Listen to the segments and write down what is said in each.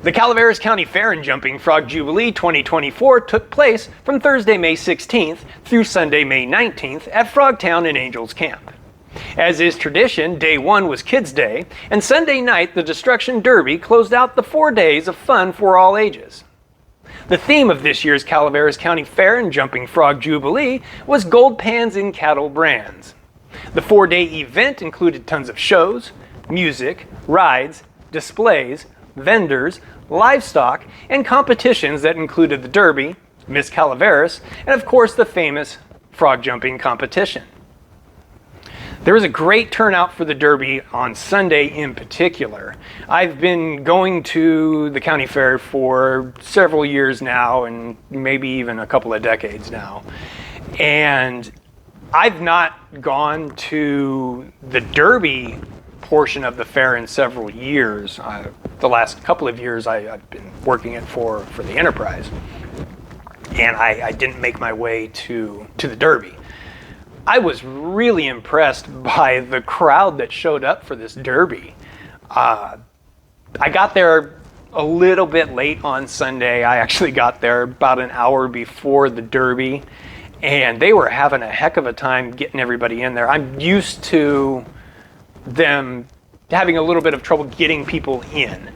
The Calaveras County Fair and Jumping Frog Jubilee 2024 took place from Thursday, May 16th through Sunday, May 19th at Frogtown in Angels Camp. As is tradition, day one was Kids Day, and Sunday night the Destruction Derby closed out the 4 days of fun for all ages. The theme of this year's Calaveras County Fair and Jumping Frog Jubilee was Gold Pans in Cattle Brands. The 4-day event included tons of shows, music, rides, displays, vendors, livestock, and competitions that included the Derby, Miss Calaveras, and of course the famous frog jumping competition. There was a great turnout for the Derby on Sunday in particular. I've been going to the county fair for several years now, and maybe even a couple of decades now. And I've not gone to the Derby portion of the fair in several years. The last couple of years I've been working it for the Enterprise, and I didn't make my way to the Derby. I was really impressed by the crowd that showed up for this Derby. I got there a little bit late on Sunday. I actually got there about an hour before the Derby, and they were having a heck of a time getting everybody in there. I'm used to them having a little bit of trouble getting people in.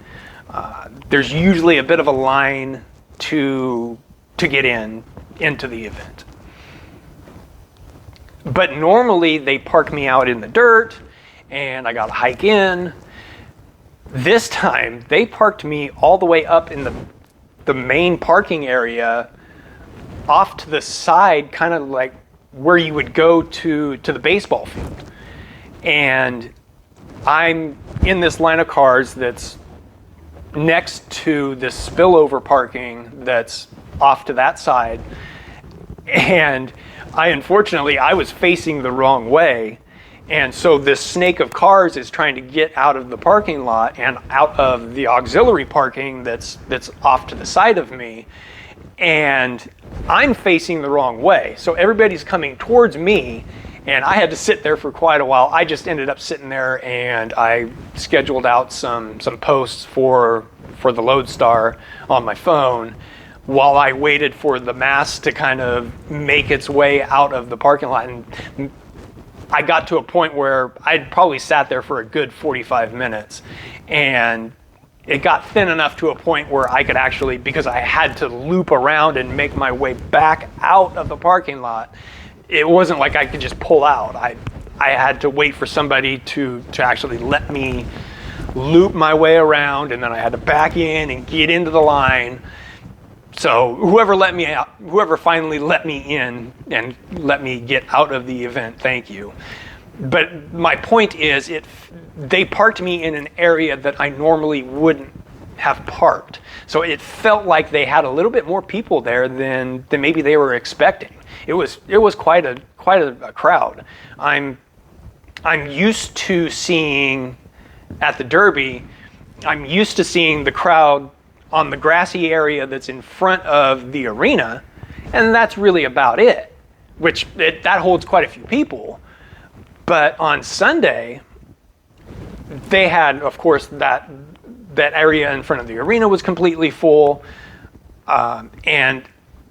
There's usually a bit of a line to get into the event. But normally they park me out in the dirt and I got to hike in. This time they parked me all the way up in the main parking area off to the side, kind of like where you would go to the baseball field. And I'm in this line of cars that's next to this spillover parking that's off to that side. And unfortunately, I was facing the wrong way. And so this snake of cars is trying to get out of the parking lot and out of the auxiliary parking that's off to the side of me. And I'm facing the wrong way. So everybody's coming towards me, and I had to sit there for quite a while. I just ended up sitting there, and I scheduled out some posts for the Lodestar on my phone while I waited for the mass to kind of make its way out of the parking lot. And I got to a point where I'd probably sat there for a good 45 minutes, and it got thin enough to a point where I could actually, because I had to loop around and make my way back out of the parking lot, it wasn't like I could just pull out. I had to wait for somebody to actually let me loop my way around, and then I had to back in and get into the line. So whoever let me out, whoever finally let me in and let me get out of the event, thank you. But my point is, they parked me in an area that I normally wouldn't have parked. So it felt like they had a little bit more people there than maybe they were expecting. It was quite a crowd. I'm used to seeing at the Derby, I'm used to seeing the crowd on the grassy area that's in front of the arena, and that's really about it, that holds quite a few people. But on Sunday, they had, of course, that area in front of the arena was completely full, and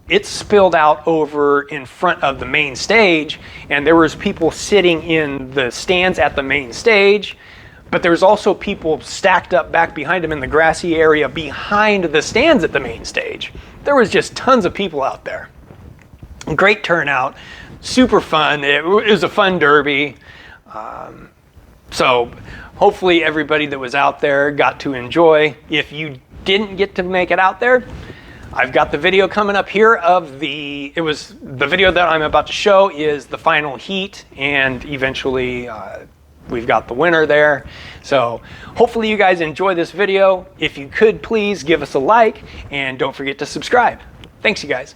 it spilled out over in front of the main stage, and there was people sitting in the stands at the main stage, but there was also people stacked up back behind them in the grassy area behind the stands at the main stage. There was just tons of people out there. Great turnout, super fun. It was a fun Derby. So hopefully everybody that was out there got to enjoy. If you didn't get to make it out there, I've got the video coming up here of the video that I'm about to show is the final heat, and eventually we've got the winner there. So hopefully you guys enjoy this video. If you could, please give us a like, and don't forget to subscribe. Thanks, you guys.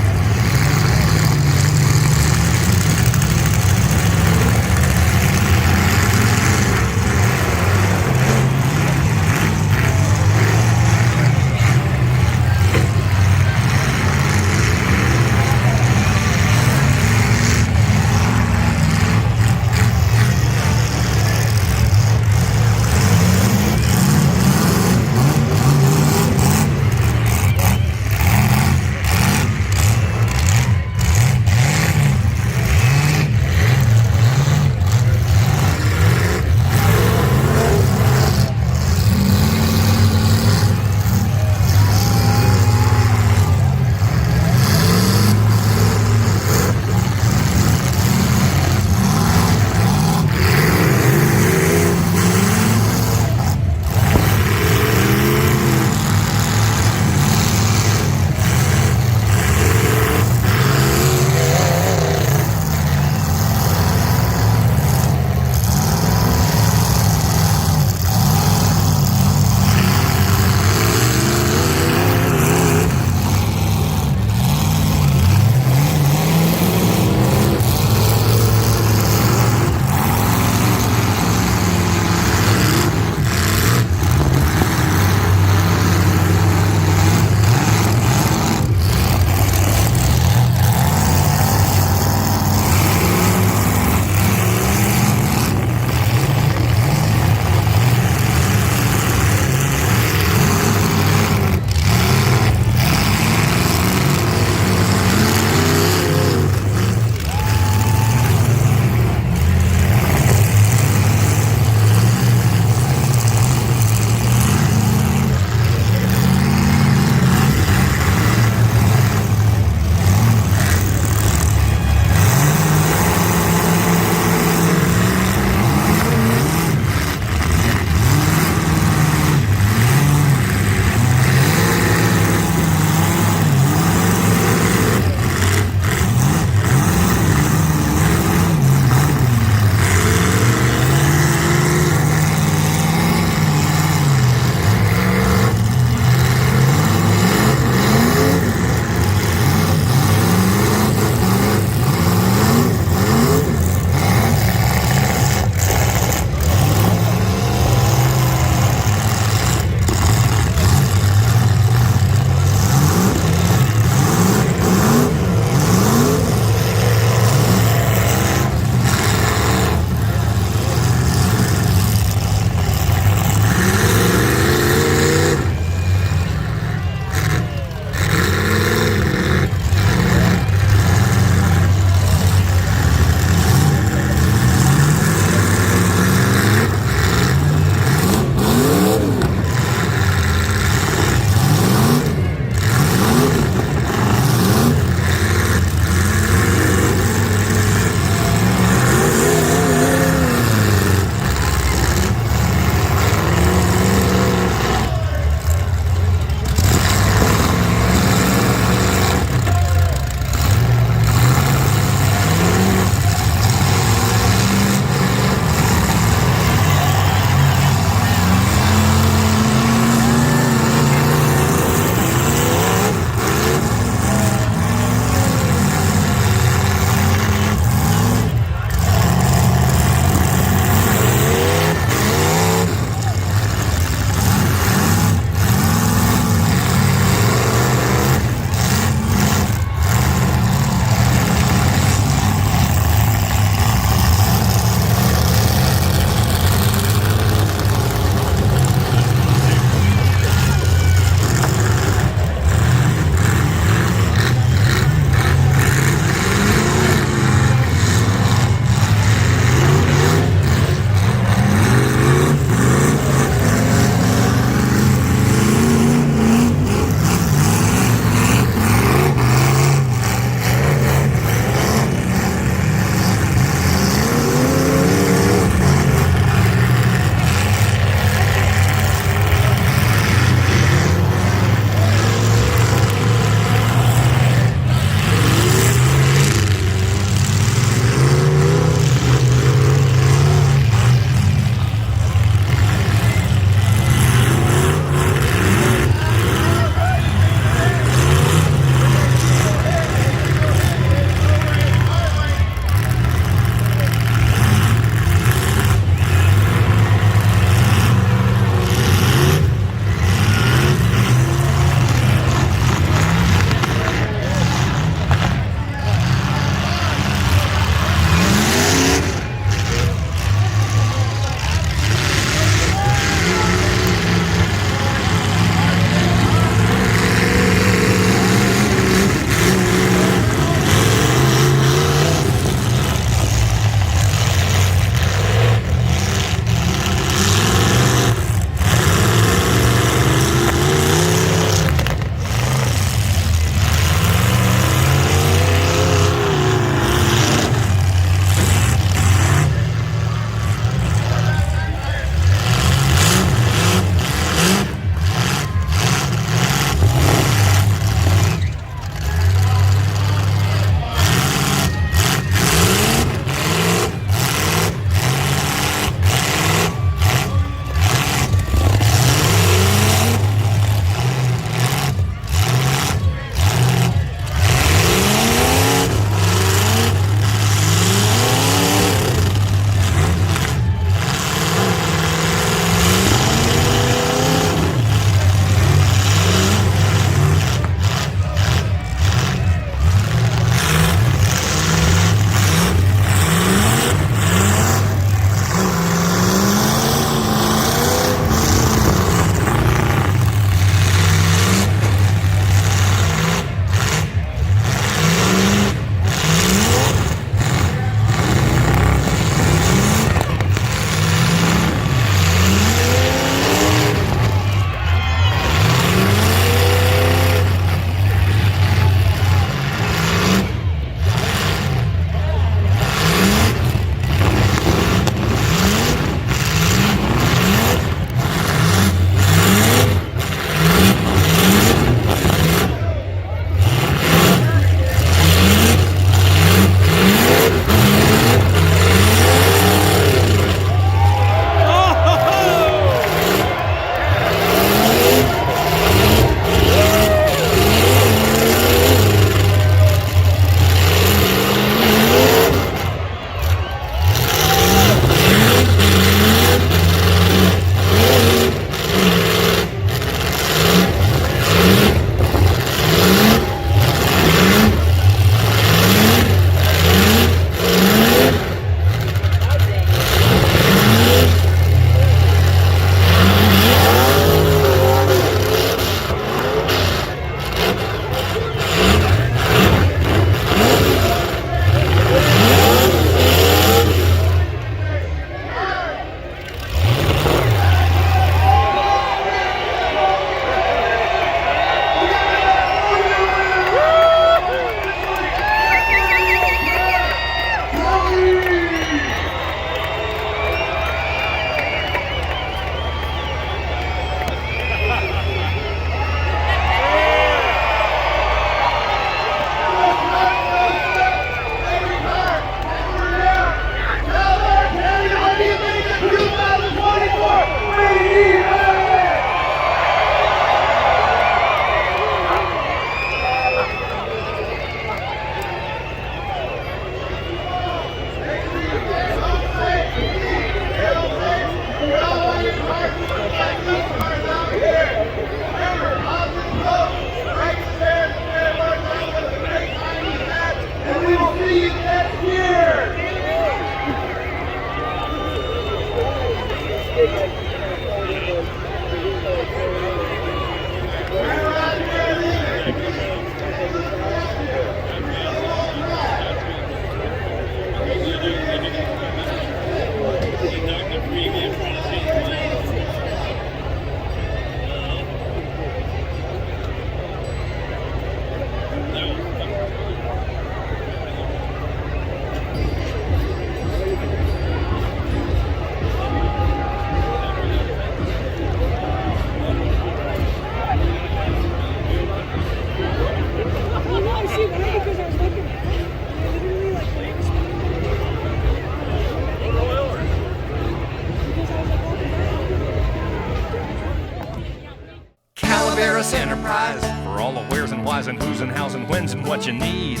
and who's and how's and when's and what you need.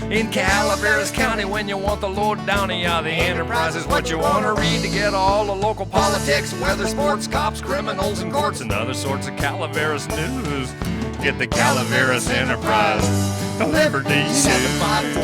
In Calaveras County, when you want the lowdown, yeah, the Enterprise is what you want to read to get all the local politics, weather, sports, cops, criminals, and courts, and other sorts of Calaveras news. Get the Calaveras Enterprise delivered to you.